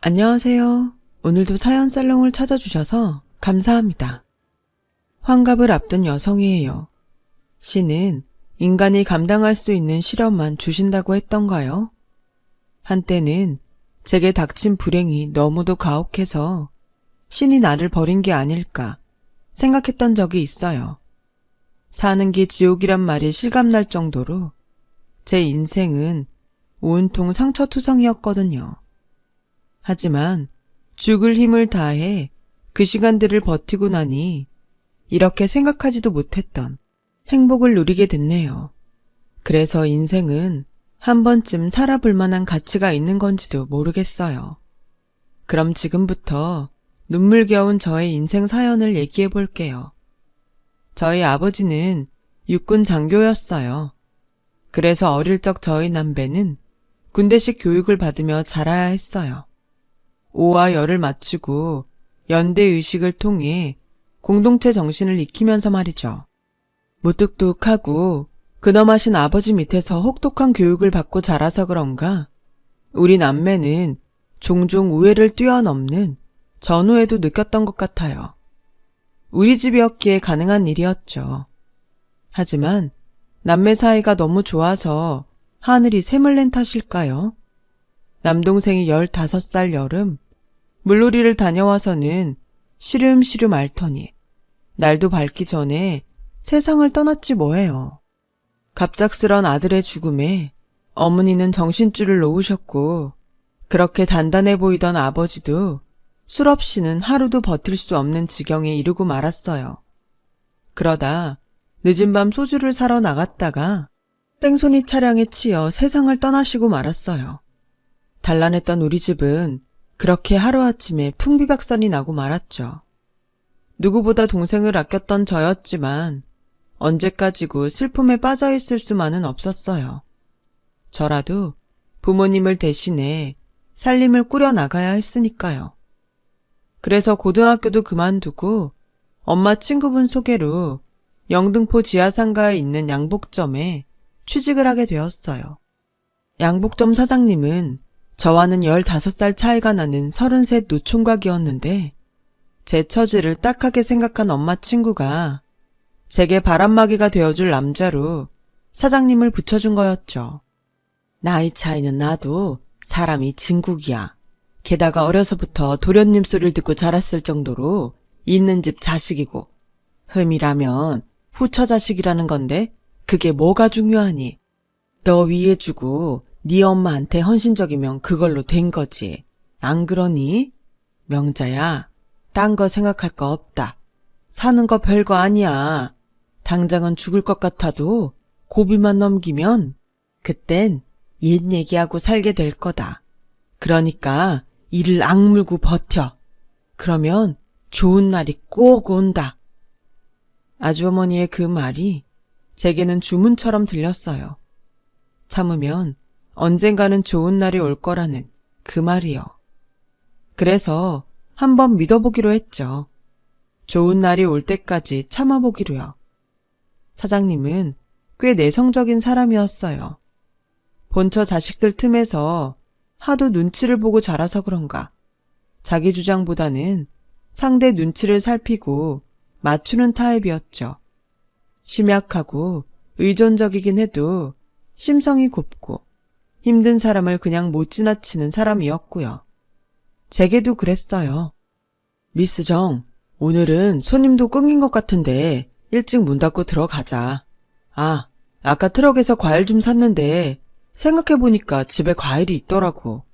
안녕하세요. 오늘도 사연 살롱을 찾아주셔서 감사합니다. 환갑을 앞둔 여성이에요. 신은 인간이 감당할 수 있는 시련만 주신다고 했던가요? 한때는 제게 닥친 불행이 너무도 가혹해서 신이 나를 버린 게 아닐까 생각했던 적이 있어요. 사는 게 지옥이란 말이 실감날 정도로 제 인생은 온통 상처투성이었거든요. 하지만 죽을 힘을 다해 그 시간들을 버티고 나니 이렇게 생각하지도 못했던 행복을 누리게 됐네요. 그래서 인생은 한 번쯤 살아볼 만한 가치가 있는 건지도 모르겠어요. 그럼 지금부터 눈물겨운 저의 인생 사연을 얘기해 볼게요. 저희 아버지는 육군 장교였어요. 그래서 어릴 적 저희 남배는 군대식 교육을 받으며 자라야 했어요. 오와 열을 맞추고 연대 의식을 통해 공동체 정신을 익히면서 말이죠. 무뚝뚝하고 근엄하신 아버지 밑에서 혹독한 교육을 받고 자라서 그런가 우리 남매는 종종 우애를 뛰어넘는 전후에도 느꼈던 것 같아요. 우리 집이었기에 가능한 일이었죠. 하지만 남매 사이가 너무 좋아서 하늘이 샘을 낸 탓일까요? 남동생이 15살 여름 물놀이를 다녀와서는 시름시름 앓더니 날도 밝기 전에 세상을 떠났지 뭐예요. 갑작스런 아들의 죽음에 어머니는 정신줄을 놓으셨고 그렇게 단단해 보이던 아버지도 술 없이는 하루도 버틸 수 없는 지경에 이르고 말았어요. 그러다 늦은 밤 소주를 사러 나갔다가 뺑소니 차량에 치여 세상을 떠나시고 말았어요. 단란했던 우리 집은 그렇게 하루아침에 풍비박산이 나고 말았죠. 누구보다 동생을 아꼈던 저였지만 언제까지고 슬픔에 빠져있을 수만은 없었어요. 저라도 부모님을 대신해 살림을 꾸려나가야 했으니까요. 그래서 고등학교도 그만두고 엄마 친구분 소개로 영등포 지하상가에 있는 양복점에 취직을 하게 되었어요. 양복점 사장님은 저와는 15살 차이가 나는 33 노총각이었는데 제 처지를 딱하게 생각한 엄마 친구가 제게 바람막이가 되어줄 남자로 사장님을 붙여준 거였죠. 나이 차이는 나도 사람이 진국이야. 게다가 어려서부터 도련님 소리를 듣고 자랐을 정도로 있는 집 자식이고 흠이라면 후처 자식이라는 건데 그게 뭐가 중요하니? 너 위해주고 네 엄마한테 헌신적이면 그걸로 된 거지. 안 그러니? 명자야, 딴 거 생각할 거 없다. 사는 거 별거 아니야. 당장은 죽을 것 같아도 고비만 넘기면 그땐 옛 얘기하고 살게 될 거다. 그러니까 이를 악물고 버텨. 그러면 좋은 날이 꼭 온다. 아주어머니의 그 말이 제게는 주문처럼 들렸어요. 참으면 언젠가는 좋은 날이 올 거라는 그 말이요. 그래서 한번 믿어보기로 했죠. 좋은 날이 올 때까지 참아보기로요. 사장님은 꽤 내성적인 사람이었어요. 본처 자식들 틈에서 하도 눈치를 보고 자라서 그런가 자기 주장보다는 상대 눈치를 살피고 맞추는 타입이었죠. 심약하고 의존적이긴 해도 심성이 곱고 힘든 사람을 그냥 못 지나치는 사람이었고요. 제게도 그랬어요. 미스 정, 오늘은 손님도 끊긴 것 같은데 일찍 문 닫고 들어가자. 아, 아까 트럭에서 과일 좀 샀는데 생각해보니까 집에 과일이 있더라고.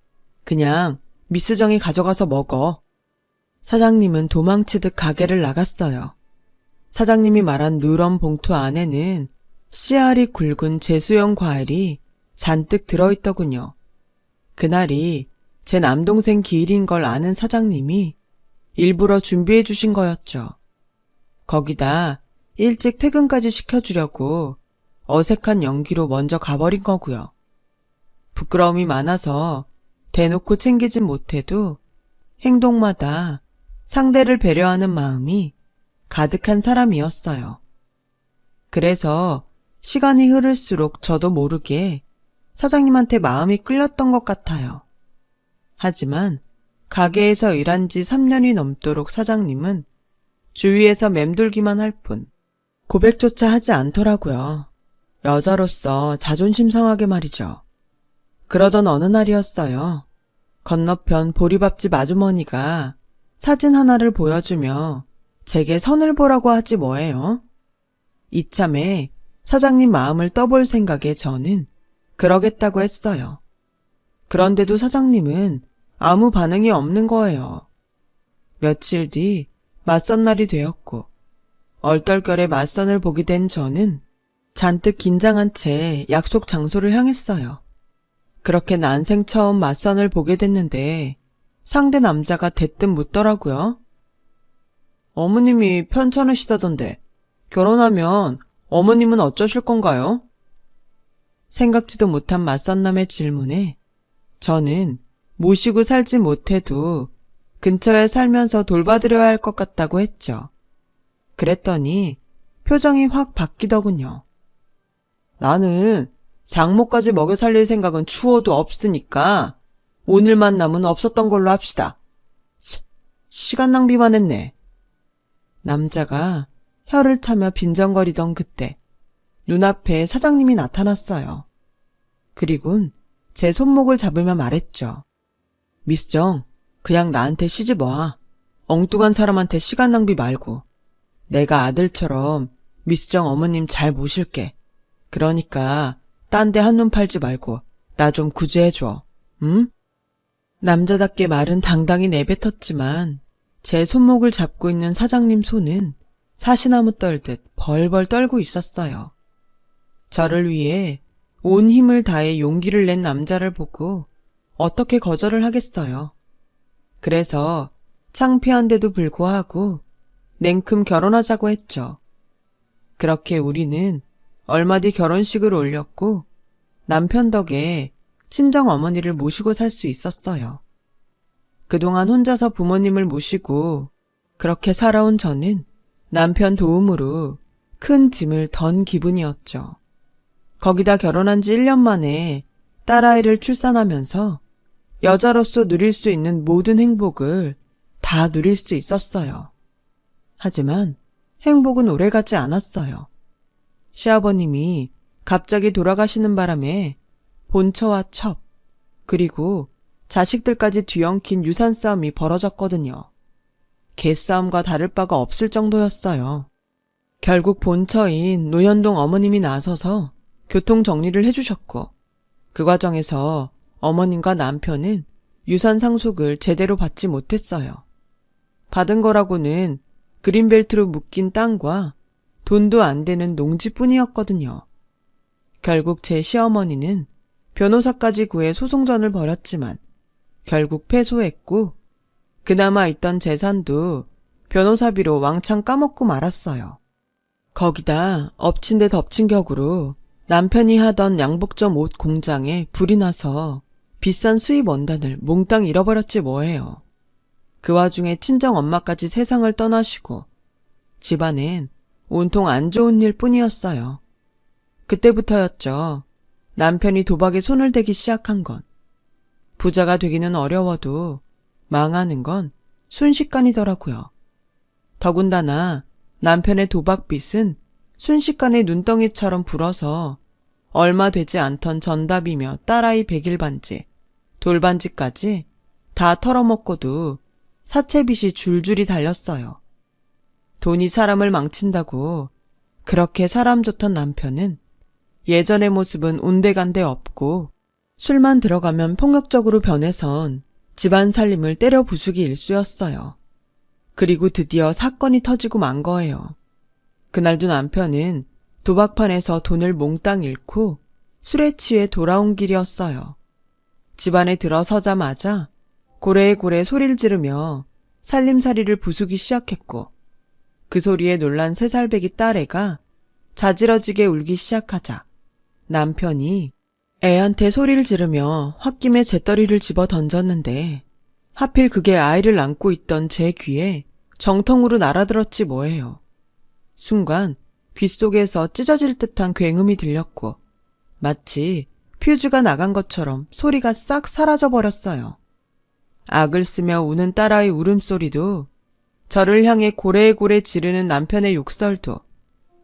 그냥 미스 정이 가져가서 먹어. 사장님은 도망치듯 가게를 나갔어요. 사장님이 말한 누런 봉투 안에는 씨알이 굵은 제수형 과일이 잔뜩 들어있더군요. 그날이 제 남동생 기일인 걸 아는 사장님이 일부러 준비해 주신 거였죠. 거기다 일찍 퇴근까지 시켜주려고 어색한 연기로 먼저 가버린 거고요. 부끄러움이 많아서 대놓고 챙기진 못해도 행동마다 상대를 배려하는 마음이 가득한 사람이었어요. 그래서 시간이 흐를수록 저도 모르게 사장님한테 마음이 끌렸던 것 같아요. 하지만 가게에서 일한 지 3년이 넘도록 사장님은 주위에서 맴돌기만 할 뿐 고백조차 하지 않더라고요. 여자로서 자존심 상하게 말이죠. 그러던 어느 날이었어요. 건너편 보리밥집 아주머니가 사진 하나를 보여주며 제게 선을 보라고 하지 뭐예요. 이참에 사장님 마음을 떠볼 생각에 저는 그러겠다고 했어요. 그런데도 사장님은 아무 반응이 없는 거예요. 며칠 뒤 맞선 날이 되었고 얼떨결에 맞선을 보게 된 저는 잔뜩 긴장한 채 약속 장소를 향했어요. 그렇게 난생 처음 맞선을 보게 됐는데 상대 남자가 대뜸 묻더라고요. 어머님이 편찮으시다던데 결혼하면 어머님은 어쩌실 건가요? 생각지도 못한 맞선남의 질문에 저는 모시고 살지 못해도 근처에 살면서 돌봐드려야 할 것 같다고 했죠. 그랬더니 표정이 확 바뀌더군요. 나는 장모까지 먹여 살릴 생각은 추워도 없으니까 오늘만 남은 없었던 걸로 합시다. 시간 낭비만 했네. 남자가 혀를 차며 빈정거리던 그때 눈앞에 사장님이 나타났어요. 그리곤 제 손목을 잡으며 말했죠. 미스 정, 그냥 나한테 시집 와. 엉뚱한 사람한테 시간 낭비 말고. 내가 아들처럼 미스 정 어머님 잘 모실게. 그러니까 딴 데 한눈 팔지 말고 나 좀 구제해줘. 응? 남자답게 말은 당당히 내뱉었지만 제 손목을 잡고 있는 사장님 손은 사시나무 떨듯 벌벌 떨고 있었어요. 저를 위해 온 힘을 다해 용기를 낸 남자를 보고 어떻게 거절을 하겠어요. 그래서 창피한데도 불구하고 냉큼 결혼하자고 했죠. 그렇게 우리는 얼마 뒤 결혼식을 올렸고 남편 덕에 친정 어머니를 모시고 살 수 있었어요. 그동안 혼자서 부모님을 모시고 그렇게 살아온 저는 남편 도움으로 큰 짐을 던 기분이었죠. 거기다 결혼한 지 1년 만에 딸아이를 출산하면서 여자로서 누릴 수 있는 모든 행복을 다 누릴 수 있었어요. 하지만 행복은 오래가지 않았어요. 시아버님이 갑자기 돌아가시는 바람에 본처와 첩, 그리고 자식들까지 뒤엉킨 유산 싸움이 벌어졌거든요. 개싸움과 다를 바가 없을 정도였어요. 결국 본처인 노현동 어머님이 나서서 교통 정리를 해주셨고 그 과정에서 어머님과 남편은 유산 상속을 제대로 받지 못했어요. 받은 거라고는 그린벨트로 묶인 땅과 돈도 안 되는 농지뿐이었거든요. 결국 제 시어머니는 변호사까지 구해 소송전을 벌였지만 결국 패소했고 그나마 있던 재산도 변호사비로 왕창 까먹고 말았어요. 거기다 엎친 데 덮친 격으로 남편이 하던 양복점 옷 공장에 불이 나서 비싼 수입 원단을 몽땅 잃어버렸지 뭐예요. 그 와중에 친정 엄마까지 세상을 떠나시고 집안엔 온통 안 좋은 일 뿐이었어요. 그때부터였죠. 남편이 도박에 손을 대기 시작한 건. 부자가 되기는 어려워도 망하는 건 순식간이더라고요. 더군다나 남편의 도박빚은 순식간에 눈덩이처럼 불어서 얼마 되지 않던 전답이며 딸아이 백일반지, 돌반지까지 다 털어먹고도 사채빚이 줄줄이 달렸어요. 돈이 사람을 망친다고 그렇게 사람 좋던 남편은 예전의 모습은 온데간데 없고 술만 들어가면 폭력적으로 변해선 집안 살림을 때려 부수기 일쑤였어요. 그리고 드디어 사건이 터지고 만 거예요. 그날도 남편은 도박판에서 돈을 몽땅 잃고 술에 취해 돌아온 길이었어요. 집안에 들어서자마자 고래고래 소리를 지르며 살림살이를 부수기 시작했고 그 소리에 놀란 3살배기 딸애가 자지러지게 울기 시작하자 남편이 애한테 소리를 지르며 홧김에 재떨이를 집어 던졌는데 하필 그게 아이를 안고 있던 제 귀에 정통으로 날아들었지 뭐예요. 순간 귓속에서 찢어질 듯한 굉음이 들렸고 마치 퓨즈가 나간 것처럼 소리가 싹 사라져버렸어요. 악을 쓰며 우는 딸아이 울음소리도, 저를 향해 고래고래 지르는 남편의 욕설도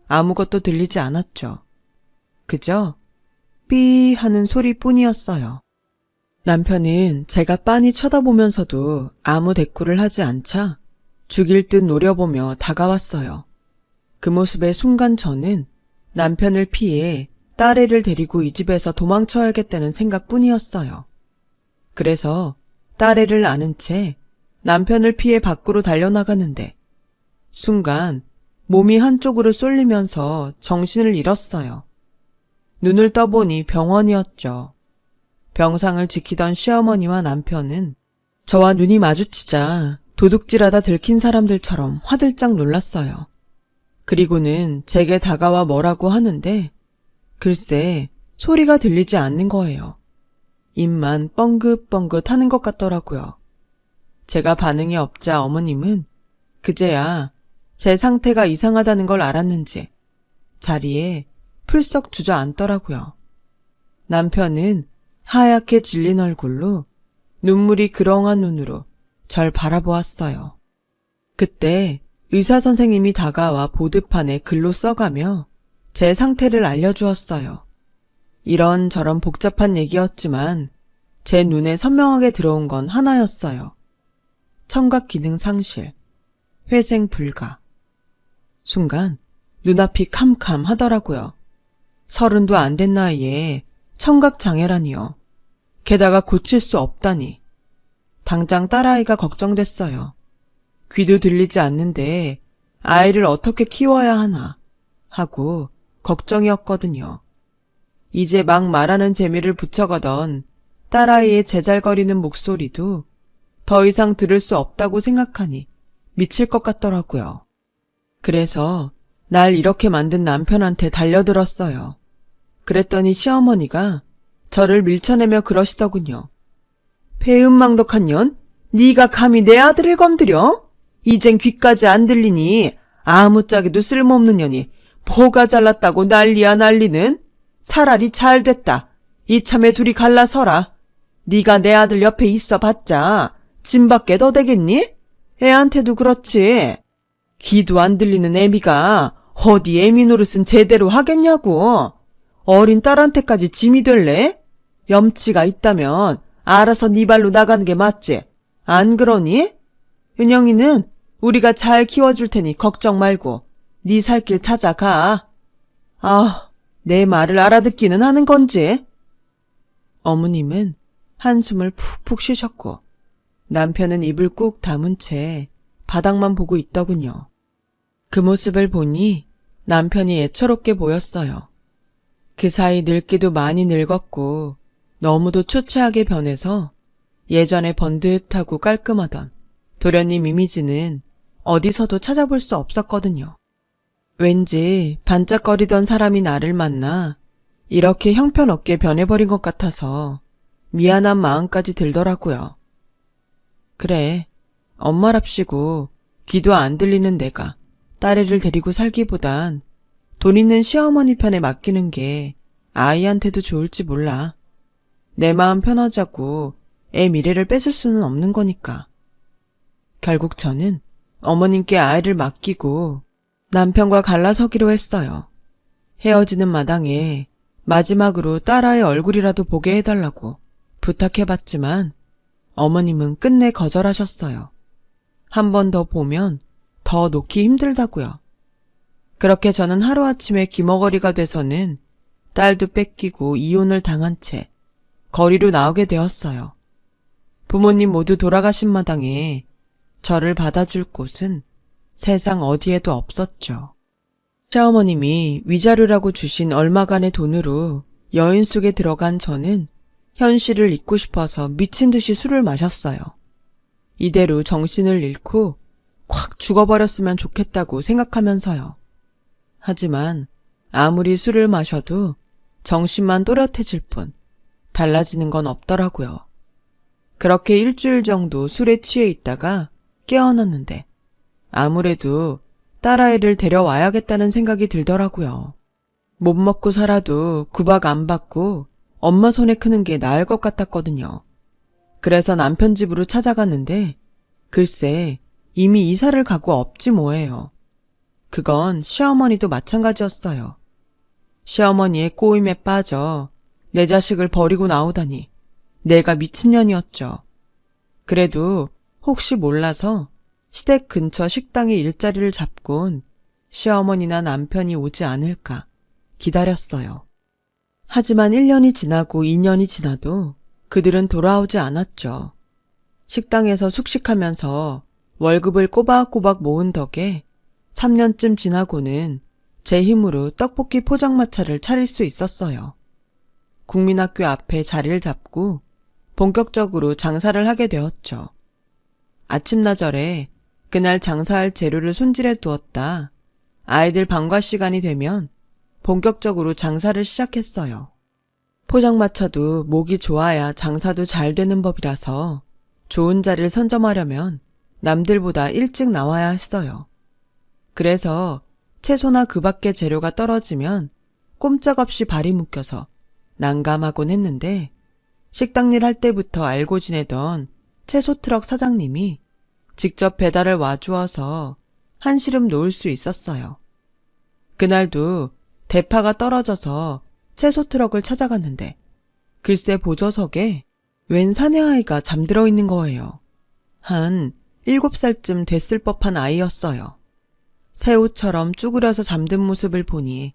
아무것도 들리지 않았죠. 그저 삐 하는 소리뿐이었어요. 남편은 제가 빤히 쳐다보면서도 아무 대꾸를 하지 않자 죽일 듯 노려보며 다가왔어요. 그 모습에 순간 저는 남편을 피해 딸애를 데리고 이 집에서 도망쳐야겠다는 생각뿐이었어요. 그래서 딸애를 안은 채 남편을 피해 밖으로 달려나가는데 순간 몸이 한쪽으로 쏠리면서 정신을 잃었어요. 눈을 떠보니 병원이었죠. 병상을 지키던 시어머니와 남편은 저와 눈이 마주치자 도둑질하다 들킨 사람들처럼 화들짝 놀랐어요. 그리고는 제게 다가와 뭐라고 하는데 글쎄 소리가 들리지 않는 거예요. 입만 뻥긋뻥긋 하는 것 같더라고요. 제가 반응이 없자 어머님은 그제야 제 상태가 이상하다는 걸 알았는지 자리에 풀썩 주저앉더라고요. 남편은 하얗게 질린 얼굴로 눈물이 그렁한 눈으로 절 바라보았어요. 그때 의사 선생님이 다가와 보드판에 글로 써가며 제 상태를 알려주었어요. 이런저런 복잡한 얘기였지만 제 눈에 선명하게 들어온 건 하나였어요. 청각 기능 상실, 회생 불가. 순간 눈앞이 캄캄하더라고요. 30도 안 된 나이에 청각 장애라니요. 게다가 고칠 수 없다니. 당장 딸아이가 걱정됐어요. 귀도 들리지 않는데 아이를 어떻게 키워야 하나 하고 걱정이었거든요. 이제 막 말하는 재미를 붙여가던 딸아이의 제잘거리는 목소리도 더 이상 들을 수 없다고 생각하니 미칠 것 같더라고요. 그래서 날 이렇게 만든 남편한테 달려들었어요. 그랬더니 시어머니가 저를 밀쳐내며 그러시더군요. 배은망덕한 년, 네가 감히 내 아들을 건드려? 이젠 귀까지 안 들리니 아무짝에도 쓸모없는 년이 뭐가 잘났다고 난리야 난리는? 차라리 잘 됐다. 이참에 둘이 갈라서라. 네가 내 아들 옆에 있어봤자 짐밖에 더 되겠니? 애한테도 그렇지. 귀도 안 들리는 애미가 어디 애미 노릇은 제대로 하겠냐고. 어린 딸한테까지 짐이 될래? 염치가 있다면 알아서 네 발로 나가는 게 맞지. 안 그러니? 은영이는 우리가 잘 키워줄 테니 걱정 말고 네 살 길 찾아가. 아, 내 말을 알아듣기는 하는 건지. 어머님은 한숨을 푹푹 쉬셨고 남편은 입을 꾹 다문 채 바닥만 보고 있더군요. 그 모습을 보니 남편이 애처롭게 보였어요. 그 사이 늙기도 많이 늙었고 너무도 초췌하게 변해서 예전에 번듯하고 깔끔하던 도련님 이미지는 어디서도 찾아볼 수 없었거든요. 왠지 반짝거리던 사람이 나를 만나 이렇게 형편없게 변해버린 것 같아서 미안한 마음까지 들더라고요. 그래, 엄마랍시고 귀도 안 들리는 내가 딸애를 데리고 살기보단 돈 있는 시어머니 편에 맡기는 게 아이한테도 좋을지 몰라. 내 마음 편하자고 애 미래를 뺏을 수는 없는 거니까. 결국 저는 어머님께 아이를 맡기고 남편과 갈라서기로 했어요. 헤어지는 마당에 마지막으로 딸아이 얼굴이라도 보게 해달라고 부탁해봤지만 어머님은 끝내 거절하셨어요. 한 번 더 보면 더 놓기 힘들다고요. 그렇게 저는 하루아침에 귀머거리가 돼서는 딸도 뺏기고 이혼을 당한 채 거리로 나오게 되었어요. 부모님 모두 돌아가신 마당에 저를 받아줄 곳은 세상 어디에도 없었죠. 시어머님이 위자료라고 주신 얼마간의 돈으로 여인 속에 들어간 저는 현실을 잊고 싶어서 미친 듯이 술을 마셨어요. 이대로 정신을 잃고 콱 죽어버렸으면 좋겠다고 생각하면서요. 하지만 아무리 술을 마셔도 정신만 또렷해질 뿐 달라지는 건 없더라고요. 그렇게 일주일 정도 술에 취해 있다가 깨어났는데 아무래도 딸아이를 데려와야겠다는 생각이 들더라고요. 못 먹고 살아도 구박 안 받고 엄마 손에 크는 게 나을 것 같았거든요. 그래서 남편 집으로 찾아갔는데 글쎄 이미 이사를 가고 없지 뭐예요. 그건 시어머니도 마찬가지였어요. 시어머니의 꼬임에 빠져 내 자식을 버리고 나오다니 내가 미친년이었죠. 그래도 혹시 몰라서 시댁 근처 식당에 일자리를 잡곤 시어머니나 남편이 오지 않을까 기다렸어요. 하지만 1년이 지나고 2년이 지나도 그들은 돌아오지 않았죠. 식당에서 숙식하면서 월급을 꼬박꼬박 모은 덕에 3년쯤 지나고는 제 힘으로 떡볶이 포장마차를 차릴 수 있었어요. 국민학교 앞에 자리를 잡고 본격적으로 장사를 하게 되었죠. 아침나절에 그날 장사할 재료를 손질해 두었다 아이들 방과 시간이 되면 본격적으로 장사를 시작했어요. 포장마차도 목이 좋아야 장사도 잘 되는 법이라서 좋은 자리를 선점하려면 남들보다 일찍 나와야 했어요. 그래서 채소나 그 밖의 재료가 떨어지면 꼼짝없이 발이 묶여서 난감하곤 했는데 식당 일 할 때부터 알고 지내던 채소 트럭 사장님이 직접 배달을 와주어서 한시름 놓을 수 있었어요. 그날도 대파가 떨어져서 채소 트럭을 찾아갔는데 글쎄 보조석에 웬 사내아이가 잠들어 있는 거예요. 한 7살쯤 됐을 법한 아이였어요. 새우처럼 쭈그려서 잠든 모습을 보니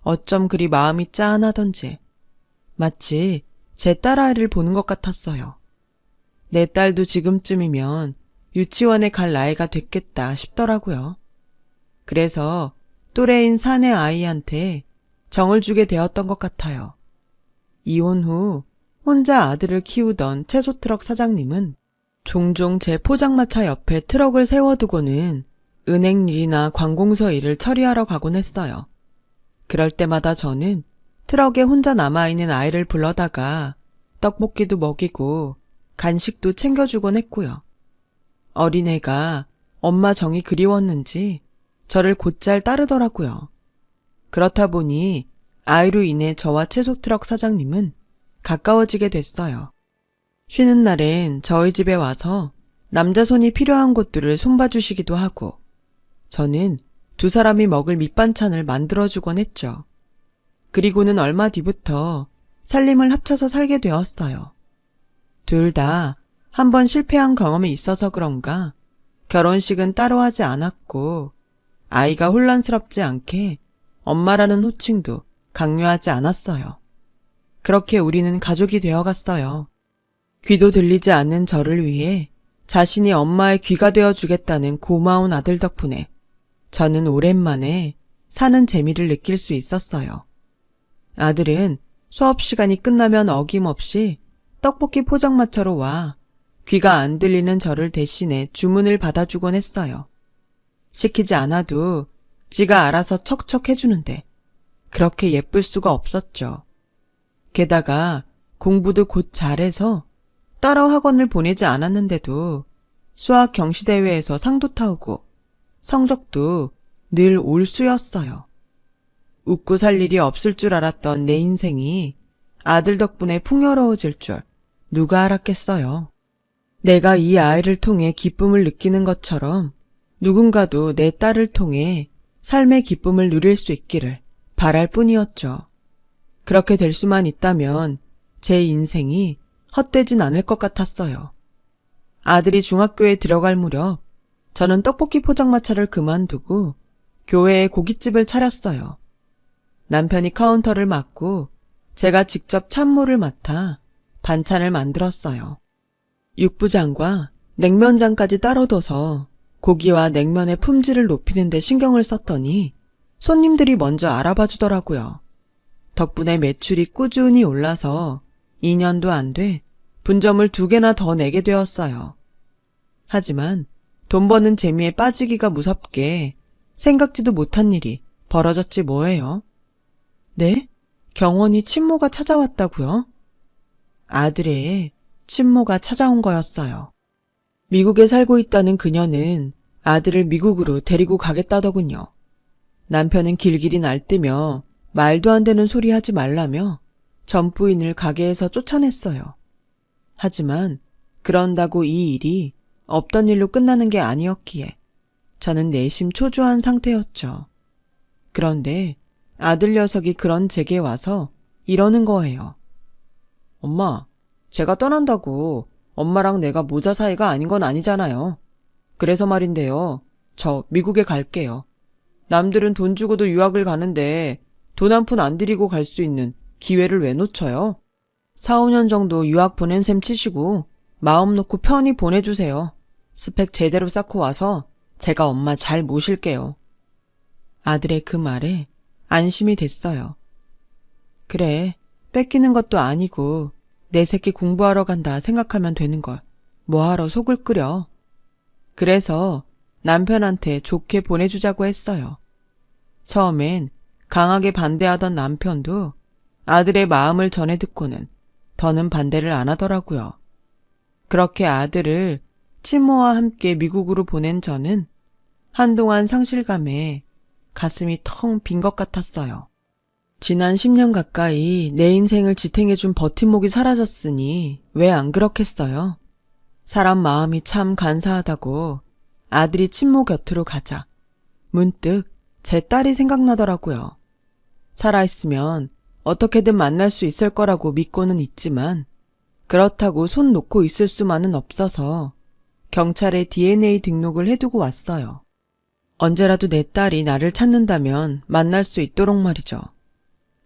어쩜 그리 마음이 짠하던지 마치 제 딸아이를 보는 것 같았어요. 내 딸도 지금쯤이면 유치원에 갈 나이가 됐겠다 싶더라고요. 그래서 또래인 사내 아이한테 정을 주게 되었던 것 같아요. 이혼 후 혼자 아들을 키우던 채소트럭 사장님은 종종 제 포장마차 옆에 트럭을 세워두고는 은행 일이나 관공서 일을 처리하러 가곤 했어요. 그럴 때마다 저는 트럭에 혼자 남아있는 아이를 불러다가 떡볶이도 먹이고 간식도 챙겨주곤 했고요. 어린애가 엄마 정이 그리웠는지 저를 곧잘 따르더라고요. 그렇다 보니 아이로 인해 저와 채소트럭 사장님은 가까워지게 됐어요. 쉬는 날엔 저희 집에 와서 남자 손이 필요한 것들을 손봐주시기도 하고 저는 두 사람이 먹을 밑반찬을 만들어주곤 했죠. 그리고는 얼마 뒤부터 살림을 합쳐서 살게 되었어요. 둘 다 한 번 실패한 경험이 있어서 그런가 결혼식은 따로 하지 않았고 아이가 혼란스럽지 않게 엄마라는 호칭도 강요하지 않았어요. 그렇게 우리는 가족이 되어갔어요. 귀도 들리지 않는 저를 위해 자신이 엄마의 귀가 되어주겠다는 고마운 아들 덕분에 저는 오랜만에 사는 재미를 느낄 수 있었어요. 아들은 수업 시간이 끝나면 어김없이 떡볶이 포장마차로 와 귀가 안 들리는 저를 대신해 주문을 받아주곤 했어요. 시키지 않아도 지가 알아서 척척 해주는데 그렇게 예쁠 수가 없었죠. 게다가 공부도 곧 잘해서 따로 학원을 보내지 않았는데도 수학 경시대회에서 상도 타오고 성적도 늘 올수였어요. 웃고 살 일이 없을 줄 알았던 내 인생이 아들 덕분에 풍요로워질 줄 누가 알았겠어요. 내가 이 아이를 통해 기쁨을 느끼는 것처럼 누군가도 내 딸을 통해 삶의 기쁨을 누릴 수 있기를 바랄 뿐이었죠. 그렇게 될 수만 있다면 제 인생이 헛되진 않을 것 같았어요. 아들이 중학교에 들어갈 무렵 저는 떡볶이 포장마차를 그만두고 교회에 고깃집을 차렸어요. 남편이 카운터를 맡고 제가 직접 찬물을 맡아 반찬을 만들었어요. 육부장과 냉면장까지 따로 둬서 고기와 냉면의 품질을 높이는 데 신경을 썼더니 손님들이 먼저 알아봐 주더라고요. 덕분에 매출이 꾸준히 올라서 2년도 안 돼 분점을 2개나 더 내게 되었어요. 하지만 돈 버는 재미에 빠지기가 무섭게 생각지도 못한 일이 벌어졌지 뭐예요. 네? 경원이 친모가 찾아왔다고요? 아들의 친모가 찾아온 거였어요. 미국에 살고 있다는 그녀는 아들을 미국으로 데리고 가겠다더군요. 남편은 길길이 날뛰며 말도 안 되는 소리 하지 말라며 전 부인을 가게에서 쫓아냈어요. 하지만 그런다고 이 일이 없던 일로 끝나는 게 아니었기에 저는 내심 초조한 상태였죠. 그런데 아들 녀석이 그런 제게 와서 이러는 거예요. 엄마, 제가 떠난다고 엄마랑 내가 모자 사이가 아닌 건 아니잖아요. 그래서 말인데요. 저 미국에 갈게요. 남들은 돈 주고도 유학을 가는데 돈 한 푼 안 들이고 갈 수 있는 기회를 왜 놓쳐요? 4, 5년 정도 유학 보낸 셈 치시고 마음 놓고 편히 보내주세요. 스펙 제대로 쌓고 와서 제가 엄마 잘 모실게요. 아들의 그 말에 안심이 됐어요. 그래, 뺏기는 것도 아니고 내 새끼 공부하러 간다 생각하면 되는 걸 뭐하러 속을 끓여. 그래서 남편한테 좋게 보내주자고 했어요. 처음엔 강하게 반대하던 남편도 아들의 마음을 전해 듣고는 더는 반대를 안 하더라고요. 그렇게 아들을 친모와 함께 미국으로 보낸 저는 한동안 상실감에 가슴이 텅 빈 것 같았어요. 지난 10년 가까이 내 인생을 지탱해준 버팀목이 사라졌으니 왜 안 그렇겠어요? 사람 마음이 참 간사하다고 아들이 친모 곁으로 가자 문득 제 딸이 생각나더라고요. 살아있으면 어떻게든 만날 수 있을 거라고 믿고는 있지만 그렇다고 손 놓고 있을 수만은 없어서 경찰에 DNA 등록을 해두고 왔어요. 언제라도 내 딸이 나를 찾는다면 만날 수 있도록 말이죠.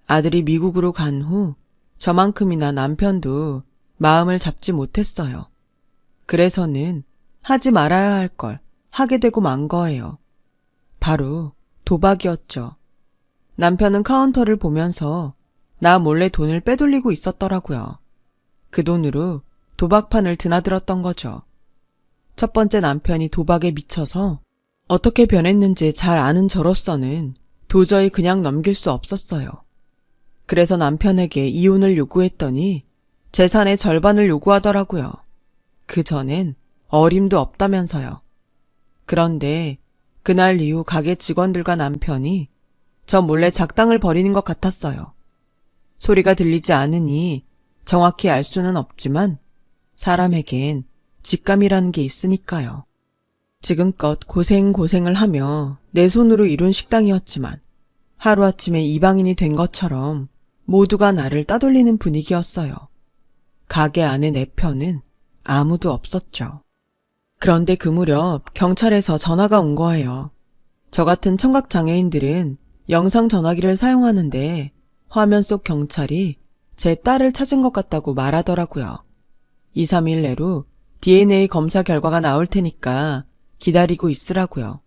아들이 미국으로 간 후 저만큼이나 남편도 마음을 잡지 못했어요. 그래서는 하지 말아야 할 걸 하게 되고 만 거예요. 바로 도박이었죠. 남편은 카운터를 보면서 나 몰래 돈을 빼돌리고 있었더라고요. 그 돈으로 도박판을 드나들었던 거죠. 첫 번째 남편이 도박에 미쳐서 어떻게 변했는지 잘 아는 저로서는 도저히 그냥 넘길 수 없었어요. 그래서 남편에게 이혼을 요구했더니 재산의 절반을 요구하더라고요. 그 전엔 어림도 없다면서요. 그런데 그날 이후 가게 직원들과 남편이 저 몰래 작당을 벌이는 것 같았어요. 소리가 들리지 않으니 정확히 알 수는 없지만 사람에겐 직감이라는 게 있으니까요. 지금껏 고생을 하며 내 손으로 이룬 식당이었지만 하루아침에 이방인이 된 것처럼 모두가 나를 따돌리는 분위기였어요. 가게 안에 내 편은 아무도 없었죠. 그런데 그 무렵 경찰에서 전화가 온 거예요. 저 같은 청각장애인들은 영상 전화기를 사용하는데 화면 속 경찰이 제 딸을 찾은 것 같다고 말하더라고요. 2, 3일 내로 DNA 검사 결과가 나올 테니까 기다리고 있으라고요.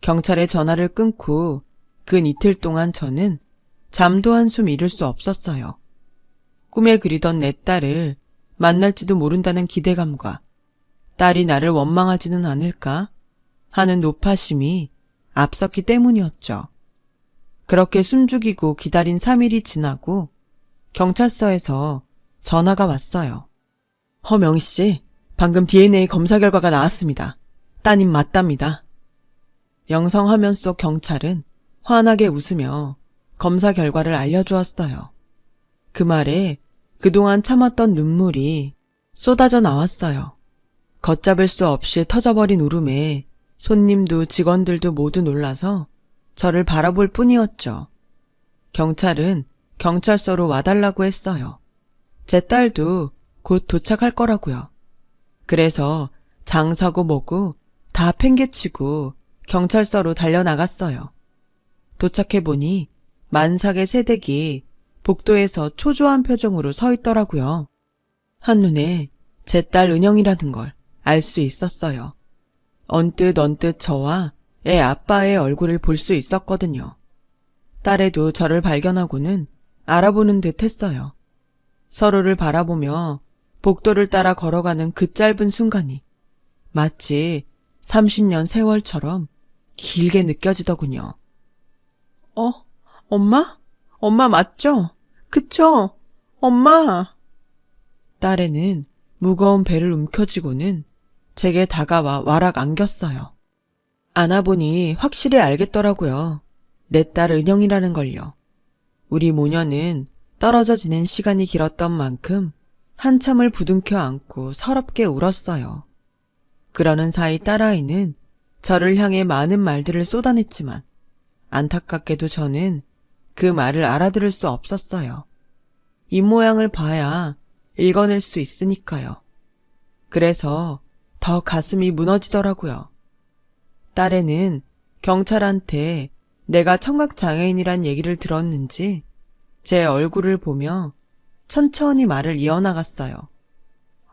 경찰에 전화를 끊고 근 이틀 동안 저는 잠도 한숨 이룰 수 없었어요. 꿈에 그리던 내 딸을 만날지도 모른다는 기대감과 딸이 나를 원망하지는 않을까 하는 노파심이 앞섰기 때문이었죠. 그렇게 숨죽이고 기다린 3일이 지나고 경찰서에서 전화가 왔어요. 허명희 씨, 방금 DNA 검사 결과가 나왔습니다. 따님 맞답니다. 영상 화면 속 경찰은 환하게 웃으며 검사 결과를 알려주었어요. 그 말에 그동안 참았던 눈물이 쏟아져 나왔어요. 걷잡을 수 없이 터져버린 울음에 손님도 직원들도 모두 놀라서 저를 바라볼 뿐이었죠. 경찰은 경찰서로 와달라고 했어요. 제 딸도 곧 도착할 거라고요. 그래서 장사고 뭐고 다 팽개치고 경찰서로 달려나갔어요. 도착해보니 만삭의 새댁이 복도에서 초조한 표정으로 서 있더라고요. 한눈에 제 딸 은영이라는 걸 알 수 있었어요. 언뜻 저와 애 아빠의 얼굴을 볼 수 있었거든요. 딸애도 저를 발견하고는 알아보는 듯 했어요. 서로를 바라보며 복도를 따라 걸어가는 그 짧은 순간이 마치 30년 세월처럼 길게 느껴지더군요. 엄마? 엄마 맞죠? 그쵸? 엄마! 딸애는 무거운 배를 움켜쥐고는 제게 다가와 와락 안겼어요. 안아보니 확실히 알겠더라고요. 내 딸 은영이라는 걸요. 우리 모녀는 떨어져 지낸 시간이 길었던 만큼 한참을 부둥켜 안고 서럽게 울었어요. 그러는 사이 딸아이는 저를 향해 많은 말들을 쏟아냈지만 안타깝게도 저는 그 말을 알아들을 수 없었어요. 입모양을 봐야 읽어낼 수 있으니까요. 그래서 더 가슴이 무너지더라고요. 딸애는 경찰한테 내가 청각장애인이란 얘기를 들었는지 제 얼굴을 보며 천천히 말을 이어나갔어요.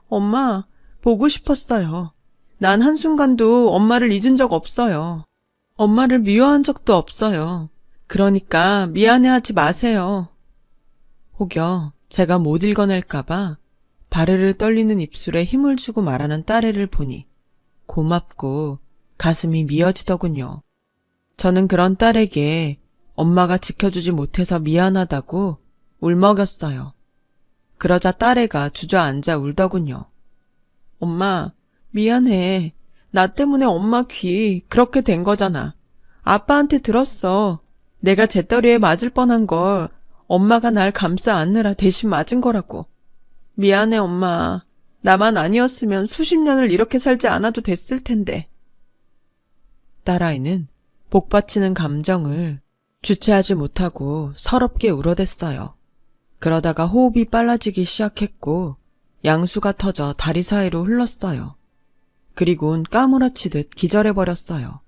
엄마, 보고 싶었어요. 난 한순간도 엄마를 잊은 적 없어요. 엄마를 미워한 적도 없어요. 그러니까 미안해하지 마세요. 혹여 제가 못 읽어낼까봐 바르르 떨리는 입술에 힘을 주고 말하는 딸애를 보니 고맙고 가슴이 미어지더군요. 저는 그런 딸에게 엄마가 지켜주지 못해서 미안하다고 울먹였어요. 그러자 딸애가 주저앉아 울더군요. 엄마, 미안해. 나 때문에 엄마 귀 그렇게 된 거잖아. 아빠한테 들었어. 내가 재떨이에 맞을 뻔한 걸 엄마가 날 감싸 안느라 대신 맞은 거라고. 미안해, 엄마. 나만 아니었으면 수십 년을 이렇게 살지 않아도 됐을 텐데. 딸아이는 복받치는 감정을 주체하지 못하고 서럽게 울어댔어요. 그러다가 호흡이 빨라지기 시작했고 양수가 터져 다리 사이로 흘렀어요. 그리곤 까무라치듯 기절해버렸어요.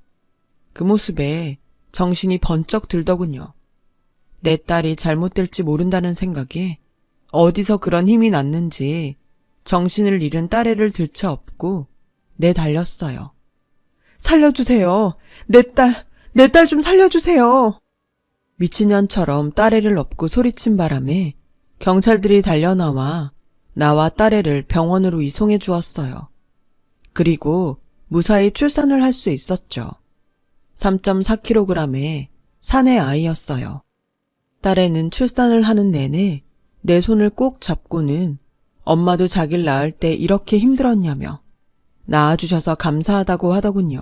그 모습에 정신이 번쩍 들더군요. 내 딸이 잘못될지 모른다는 생각에 어디서 그런 힘이 났는지 정신을 잃은 딸애를 들쳐업고 내달렸어요. 살려주세요. 내 딸 좀 살려주세요. 미친년처럼 딸애를 업고 소리친 바람에 경찰들이 달려나와 나와 딸애를 병원으로 이송해 주었어요. 그리고 무사히 출산을 할 수 있었죠. 3.4kg의 사내 아이였어요. 딸애는 출산을 하는 내내 내 손을 꼭 잡고는 엄마도 자기를 낳을 때 이렇게 힘들었냐며 낳아주셔서 감사하다고 하더군요.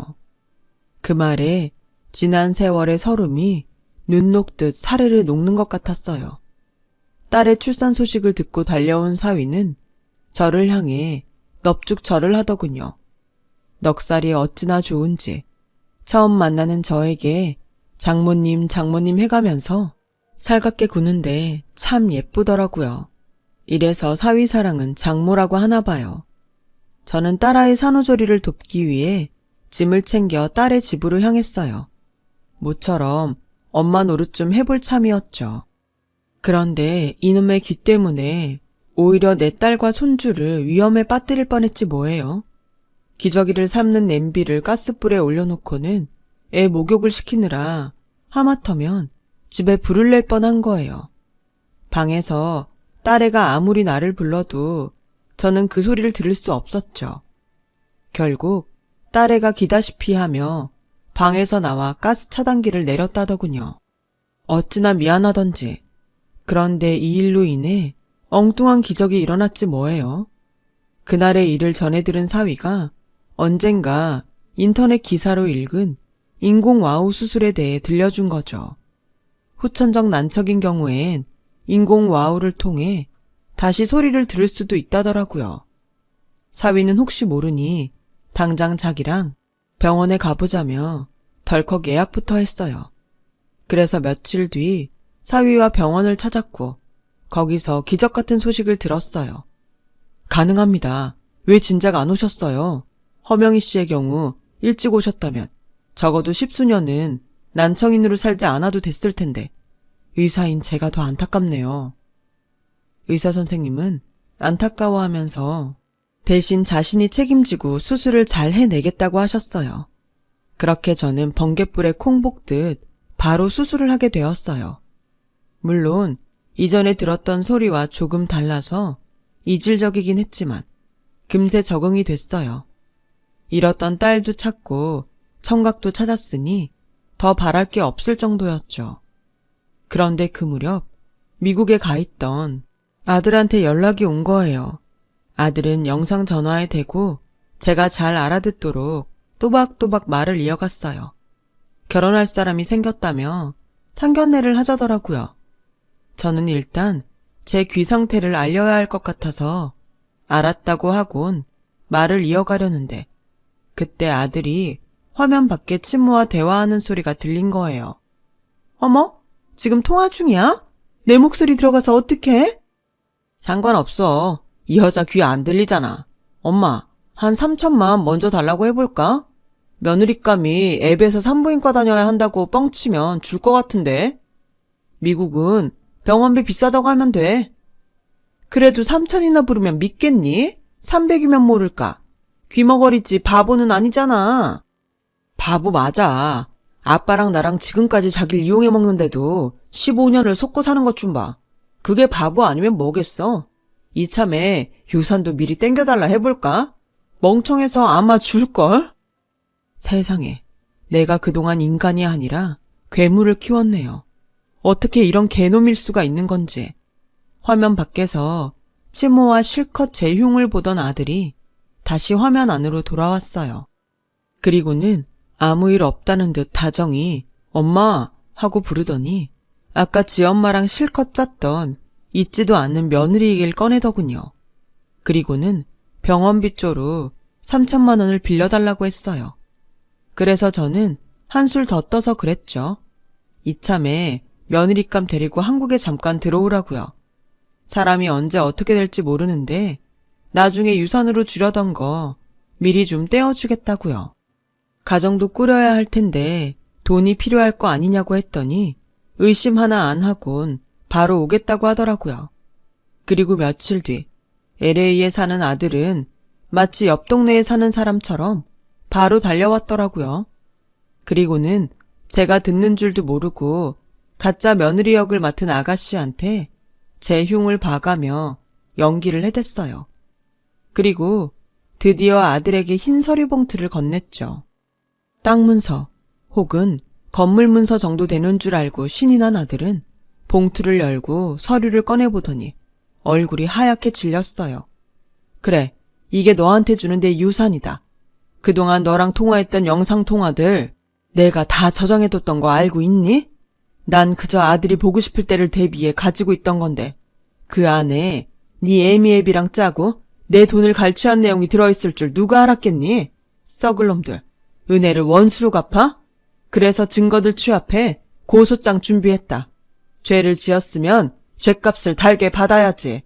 그 말에 지난 세월의 서름이 눈 녹듯 사르르 녹는 것 같았어요. 딸의 출산 소식을 듣고 달려온 사위는 저를 향해 넙죽절을 하더군요. 넉살이 어찌나 좋은지 처음 만나는 저에게 장모님 해가면서 살갑게 구는데 참 예쁘더라고요. 이래서 사위 사랑은 장모라고 하나 봐요. 저는 딸아이 산후조리를 돕기 위해 짐을 챙겨 딸의 집으로 향했어요. 모처럼 엄마 노릇 좀 해볼 참이었죠. 그런데 이놈의 귀 때문에 오히려 내 딸과 손주를 위험에 빠뜨릴 뻔했지 뭐예요. 기저귀를 삶는 냄비를 가스불에 올려놓고는 애 목욕을 시키느라 하마터면 집에 불을 낼 뻔한 거예요. 방에서 딸애가 아무리 나를 불러도 저는 그 소리를 들을 수 없었죠. 결국 딸애가 기다시피 하며 방에서 나와 가스 차단기를 내렸다더군요. 어찌나 미안하던지. 그런데 이 일로 인해 엉뚱한 기적이 일어났지 뭐예요. 그날의 일을 전해 들은 사위가 언젠가 인터넷 기사로 읽은 인공와우 수술에 대해 들려준 거죠. 후천적 난척인 경우엔 인공와우를 통해 다시 소리를 들을 수도 있다더라고요. 사위는 혹시 모르니 당장 자기랑 병원에 가보자며 덜컥 예약부터 했어요. 그래서 며칠 뒤 사위와 병원을 찾았고 거기서 기적 같은 소식을 들었어요. 가능합니다. 왜 진작 안 오셨어요? 허명희 씨의 경우 일찍 오셨다면 적어도 10수년은 난청인으로 살지 않아도 됐을 텐데 의사인 제가 더 안타깝네요. 의사 선생님은 안타까워하면서 대신 자신이 책임지고 수술을 잘 해내겠다고 하셨어요. 그렇게 저는 번갯불에 콩 볶듯 바로 수술을 하게 되었어요. 물론 이전에 들었던 소리와 조금 달라서 이질적이긴 했지만 금세 적응이 됐어요. 잃었던 딸도 찾고 청각도 찾았으니 더 바랄 게 없을 정도였죠. 그런데 그 무렵 미국에 가 있던 아들한테 연락이 온 거예요. 아들은 영상 전화에 대고 제가 잘 알아듣도록 또박또박 말을 이어갔어요. 결혼할 사람이 생겼다며 상견례를 하자더라고요. 저는 일단 제 귀 상태를 알려야 할 것 같아서 알았다고 하곤 말을 이어가려는데 그때 아들이 화면 밖에 친모와 대화하는 소리가 들린 거예요. 어머? 지금 통화 중이야? 내 목소리 들어가서 어떡해? 상관없어. 이 여자 귀 안 들리잖아. 엄마, 한 3천만 먼저 달라고 해볼까? 며느리감이 앱에서 산부인과 다녀야 한다고 뻥치면 줄 것 같은데. 미국은 병원비 비싸다고 하면 돼. 그래도 3천이나 부르면 믿겠니? 300이면 모를까. 귀머거리지 바보는 아니잖아. 바보 맞아. 아빠랑 나랑 지금까지 자기를 이용해 먹는데도 15년을 속고 사는 것 좀 봐. 그게 바보 아니면 뭐겠어? 이참에 유산도 미리 땡겨달라 해볼까? 멍청해서 아마 줄걸? 세상에, 내가 그동안 인간이 아니라 괴물을 키웠네요. 어떻게 이런 개놈일 수가 있는 건지. 화면 밖에서 친모와 실컷 제 흉을 보던 아들이 다시 화면 안으로 돌아왔어요. 그리고는 아무 일 없다는 듯 다정히 엄마 하고 부르더니 아까 지엄마랑 실컷 짰던 잊지도 않는 며느리 얘기를 꺼내더군요. 그리고는 병원비 쪼로 3천만 원을 빌려달라고 했어요. 그래서 저는 한술 더 떠서 그랬죠. 이참에 며느리감 데리고 한국에 잠깐 들어오라고요. 사람이 언제 어떻게 될지 모르는데 나중에 유산으로 주려던 거 미리 좀 떼어주겠다고요. 가정도 꾸려야 할 텐데 돈이 필요할 거 아니냐고 했더니 의심 하나 안 하곤 바로 오겠다고 하더라고요. 그리고 며칠 뒤 LA에 사는 아들은 마치 옆 동네에 사는 사람처럼 바로 달려왔더라고요. 그리고는 제가 듣는 줄도 모르고 가짜 며느리 역을 맡은 아가씨한테 제 흉을 봐가며 연기를 해댔어요. 그리고 드디어 아들에게 흰 서류 봉투를 건넸죠. 땅 문서 혹은 건물 문서 정도 되는 줄 알고 신이 난 아들은 봉투를 열고 서류를 꺼내보더니 얼굴이 하얗게 질렸어요. 그래, 이게 너한테 주는 내 유산이다. 그동안 너랑 통화했던 영상통화들 내가 다 저장해뒀던 거 알고 있니? 난 그저 아들이 보고 싶을 때를 대비해 가지고 있던 건데 그 안에 네 애미 앱이랑 짜고 내 돈을 갈취한 내용이 들어있을 줄 누가 알았겠니? 썩을 놈들. 은혜를 원수로 갚아? 그래서 증거들 취합해 고소장 준비했다. 죄를 지었으면 죄값을 달게 받아야지.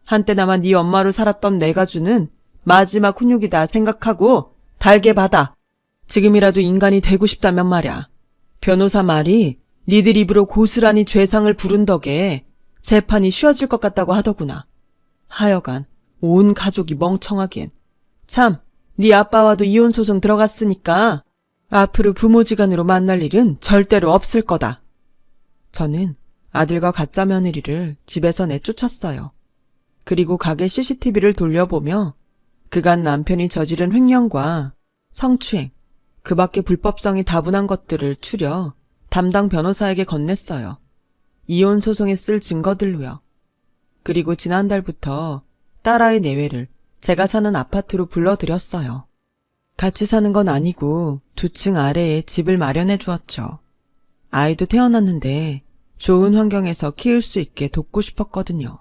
한때나마 네 엄마로 살았던 내가 주는 마지막 훈육이다 생각하고 달게 받아. 지금이라도 인간이 되고 싶다면 말야. 변호사 말이 니들 입으로 고스란히 죄상을 부른 덕에 재판이 쉬워질 것 같다고 하더구나. 하여간 온 가족이 멍청하긴. 참, 네 아빠와도 이혼소송 들어갔으니까 앞으로 부모지간으로 만날 일은 절대로 없을 거다. 저는 아들과 가짜 며느리를 집에서 내쫓았어요. 그리고 가게 CCTV를 돌려보며 그간 남편이 저지른 횡령과 성추행, 그 밖에 불법성이 다분한 것들을 추려 담당 변호사에게 건넸어요. 이혼 소송에 쓸 증거들로요. 그리고 지난달부터 딸아이 내외를 제가 사는 아파트로 불러들였어요. 같이 사는 건 아니고 2층 아래에 집을 마련해 주었죠. 아이도 태어났는데 좋은 환경에서 키울 수 있게 돕고 싶었거든요.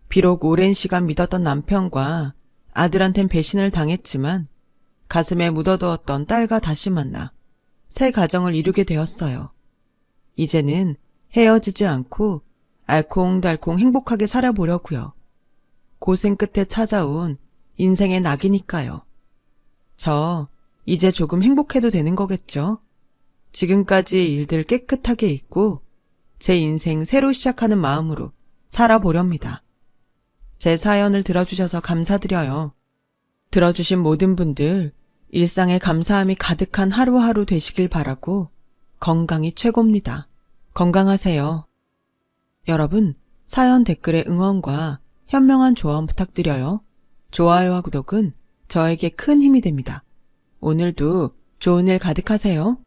비록 오랜 시간 믿었던 남편과 아들한텐 배신을 당했지만 가슴에 묻어두었던 딸과 다시 만나 새 가정을 이루게 되었어요. 이제는 헤어지지 않고 알콩달콩 행복하게 살아보려고요. 고생 끝에 찾아온 인생의 낙이니까요. 저 이제 조금 행복해도 되는 거겠죠? 지금까지의 일들 깨끗하게 잊고 제 인생 새로 시작하는 마음으로 살아보렵니다. 제 사연을 들어주셔서 감사드려요. 들어주신 모든 분들 일상에 감사함이 가득한 하루하루 되시길 바라고 건강이 최고입니다. 건강하세요. 여러분, 사연 댓글에 응원과 현명한 조언 부탁드려요. 좋아요와 구독은 저에게 큰 힘이 됩니다. 오늘도 좋은 일 가득하세요.